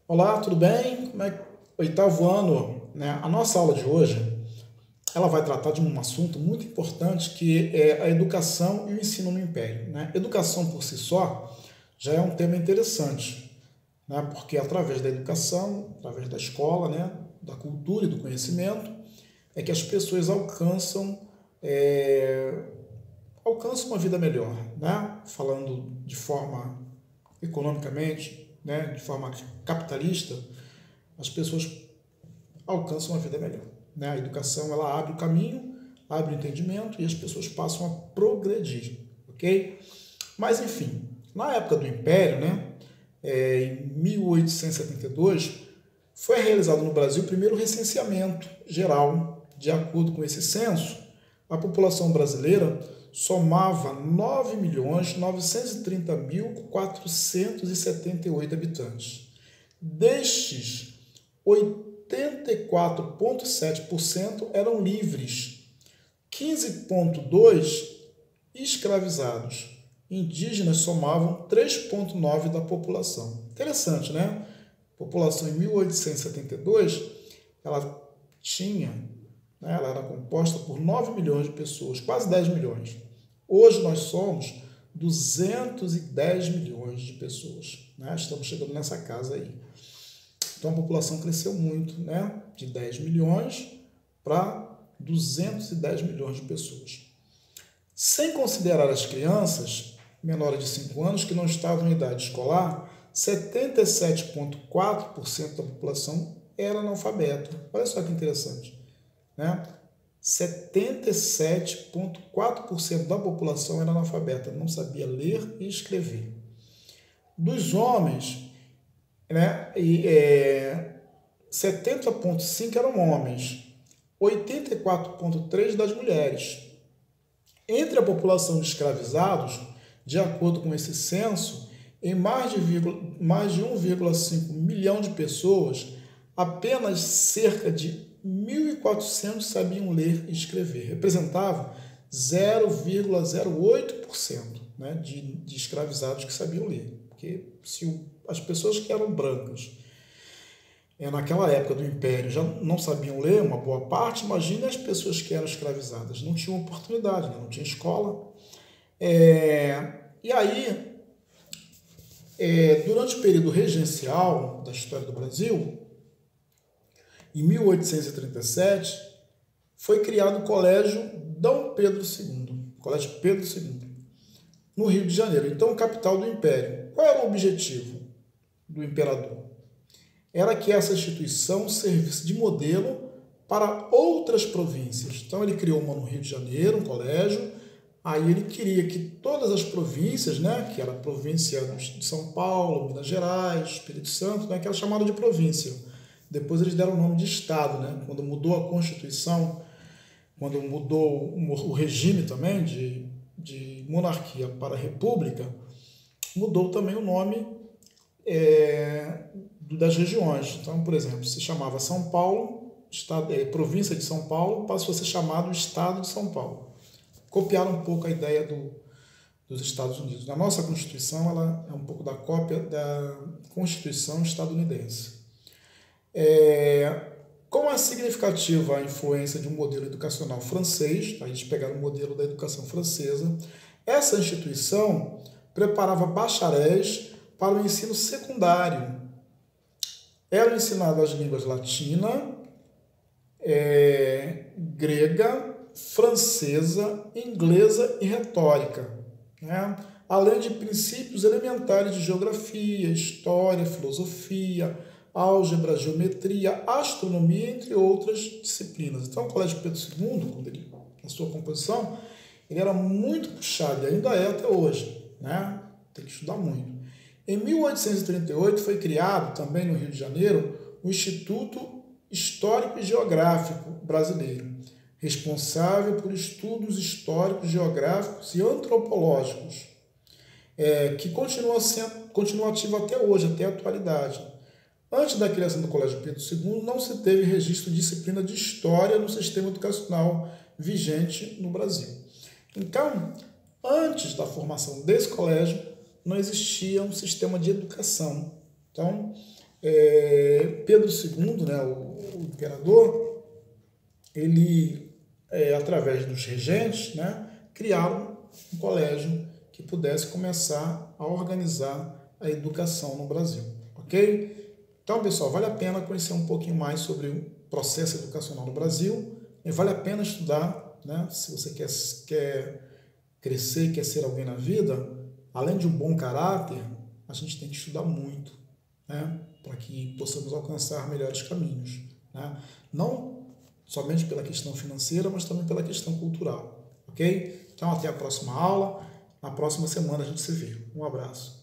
Olá, tudo bem? Como é que oitavo ano, né? A nossa aula de hoje, ela vai tratar de um assunto muito importante que é a educação e o ensino no Império, né? Educação por si só já é um tema interessante, né? Porque através da educação, através da escola, né? Da cultura e do conhecimento, é que as pessoas é, alcançam uma vida melhor, né? Falando de forma economicamente, né? De forma capitalista, as pessoas alcançam uma vida melhor. Né? A educação ela abre o caminho, abre o entendimento e as pessoas passam a progredir, ok? Mas enfim, na época do Império, né, em 1872, foi realizado no Brasil o primeiro recenseamento geral. De acordo com esse censo, a população brasileira somava 9.930.478 habitantes. Destes, 84,7% eram livres, 15,2% escravizados. Indígenas somavam 3,9% da população. Interessante, né? A população em 1872, ela tinha, né, ela era composta por 9 milhões de pessoas, quase 10 milhões. Hoje nós somos 210 milhões de pessoas. Né? Estamos chegando nessa casa aí. Então a população cresceu muito, né? De 10 milhões para 210 milhões de pessoas. Sem considerar as crianças menores de 5 anos que não estavam em idade escolar, 77,4% da população era analfabeta. Olha só que interessante, né? 77,4% da população era analfabeta, não sabia ler e escrever. Dos homens, né? 70,5% eram homens, 84,3% das mulheres. Entre a população de escravizados, de acordo com esse censo, em mais de 1,5 milhão de pessoas, apenas cerca de 1.400 sabiam ler e escrever. Representava 0,08%, né, de escravizados que sabiam ler. Porque se as pessoas que eram brancas naquela época do Império já não sabiam ler, uma boa parte, imagine as pessoas que eram escravizadas, não tinham oportunidade, né? Não tinha escola. E aí, durante o período regencial da história do Brasil, em 1837, foi criado o Colégio Dom Pedro II, Colégio Pedro II, no Rio de Janeiro, então capital do Império. Qual era o objetivo do imperador? Era que essa instituição servisse de modelo para outras províncias. Então ele criou uma no Rio de Janeiro, um colégio, aí ele queria que todas as províncias, né, que era a província de São Paulo, Minas Gerais, Espírito Santo, né, que era chamada de província. Depois eles deram o nome de Estado, né, quando mudou a Constituição, quando mudou o regime também de monarquia para república, mudou também o nome das regiões. Então, por exemplo, se chamava São Paulo, província de São Paulo, passou a ser chamado Estado de São Paulo. Copiaram um pouco a ideia dos Estados Unidos. Na nossa Constituição, ela é um pouco da cópia da Constituição estadunidense. Como é significativa a influência de um modelo educacional francês, eles pegaram o modelo da educação francesa, essa instituição preparava bacharéis para o ensino secundário. Eram ensinadas as línguas latina, grega, francesa, inglesa e retórica, né? Além de princípios elementares de geografia, história, filosofia, álgebra, geometria, astronomia, entre outras disciplinas. Então, o Colégio Pedro II, na sua composição, ele era muito puxado, e ainda é até hoje, né? Tem que estudar muito. Em 1838 foi criado, também no Rio de Janeiro, o Instituto Histórico e Geográfico Brasileiro, responsável por estudos históricos, geográficos e antropológicos, que continua ativo até hoje, até a atualidade. Antes da criação do Colégio Pedro II, não se teve registro de disciplina de História no sistema educacional vigente no Brasil. Então, antes da formação desse colégio, não existia um sistema de educação. Então, Pedro II, né, o imperador, ele, através dos regentes, né, criaram um colégio que pudesse começar a organizar a educação no Brasil, ok? Então, pessoal, vale a pena conhecer um pouquinho mais sobre o processo educacional no Brasil, e vale a pena estudar, né? Se você quer crescer, quer ser alguém na vida, além de um bom caráter, a gente tem que estudar muito, né? Para que possamos alcançar melhores caminhos, né? Não somente pela questão financeira, mas também pela questão cultural, ok? Então, até a próxima aula. Na próxima semana a gente se vê. Um abraço.